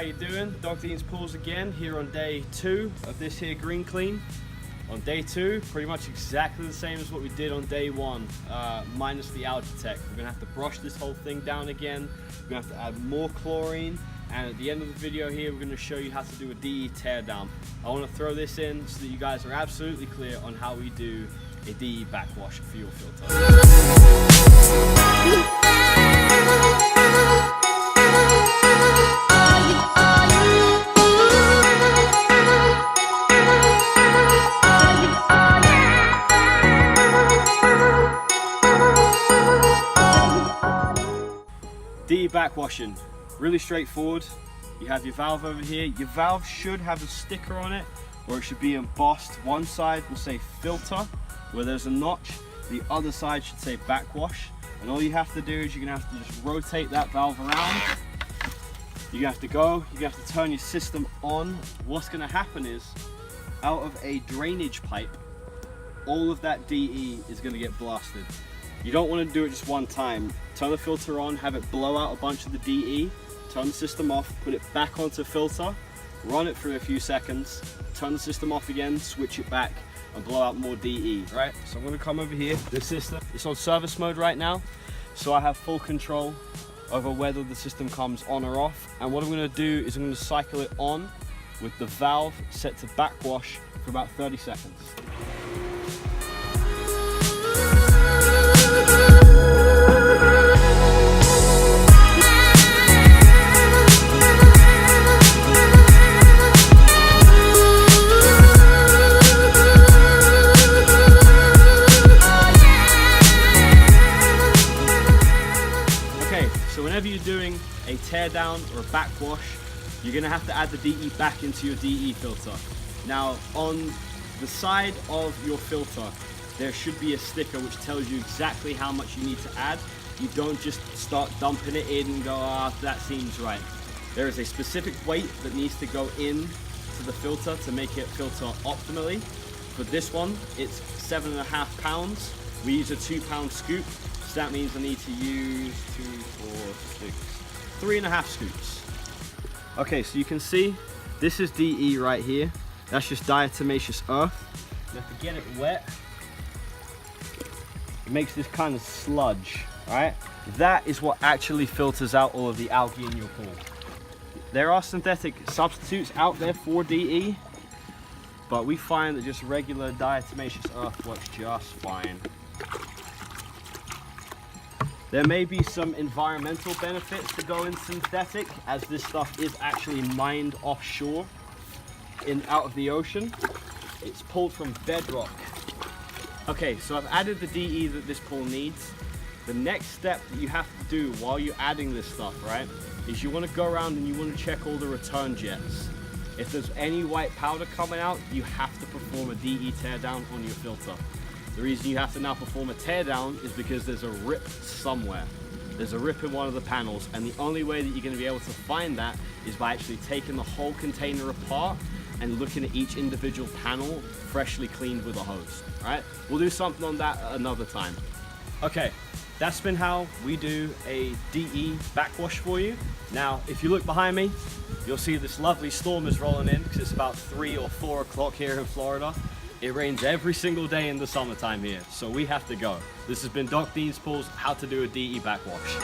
you doing? Dog Dean's Pools again, here on day 2 of this here green clean. On day 2, pretty much exactly the same as what we did on day 1, minus the algae tech. We're gonna have to brush this whole thing down again. We're gonna have to add more chlorine, and at the end of the video here, we're gonna show you how to do a DE teardown. I wanna throw this in so that you guys are absolutely clear on how we do a DE backwash for your filter. DE backwashing, really straightforward. You have your valve over here. Your valve should have a sticker on it, or it should be embossed. One side will say filter, where there's a notch. The other side should say backwash. And all you have to do is you're gonna have to just rotate that valve around. You're gonna have to go, you're gonna have to turn your system on. What's gonna happen is, out of a drainage pipe, all of that DE is gonna get blasted. You don't want to do it just one time. Turn the filter on, have it blow out a bunch of the DE, turn the system off, put it back onto filter, run it for a few seconds, turn the system off again, switch it back, and blow out more DE. Right, so I'm going to come over here. The system is on service mode right now, so I have full control over whether the system comes on or off. And what I'm going to do is I'm going to cycle it on with the valve set to backwash for about 30 seconds. So whenever you're doing a teardown or a backwash, you're going to have to add the DE back into your DE filter. Now on the side of your filter, there should be a sticker which tells you exactly how much you need to add. You don't just start dumping it in and go, ah, that seems right. There is a specific weight that needs to go in to the filter to make it filter optimally. For this one, it's 7.5 pounds. We use a 2-pound scoop. So that means I need to use 2, 4, 6, 3.5 scoops. Okay, so you can see this is DE right here. That's just diatomaceous earth. You have to get it wet. It makes this kind of sludge, right? That is what actually filters out all of the algae in your pool. There are synthetic substitutes out there for DE, but we find that just regular diatomaceous earth works just fine. There may be some environmental benefits to going synthetic, as this stuff is actually mined offshore out of the ocean. It's pulled from bedrock. Okay, so I've added the DE that this pool needs. The next step that you have to do while you're adding this stuff, right, is you want to go around and you want to check all the return jets. If there's any white powder coming out, you have to perform a DE teardown on your filter. The reason you have to now perform a teardown is because there's a rip somewhere. There's a rip in one of the panels, and the only way that you're going to be able to find that is by actually taking the whole container apart and looking at each individual panel freshly cleaned with a hose. Alright, we'll do something on that another time. Okay, that's been how we do a DE backwash for you. Now, if you look behind me, you'll see this lovely storm is rolling in because it's about 3 or 4 o'clock here in Florida. It rains every single day in the summertime here, so we have to go. This has been Dog Dean's Pools, how to do a DE backwash.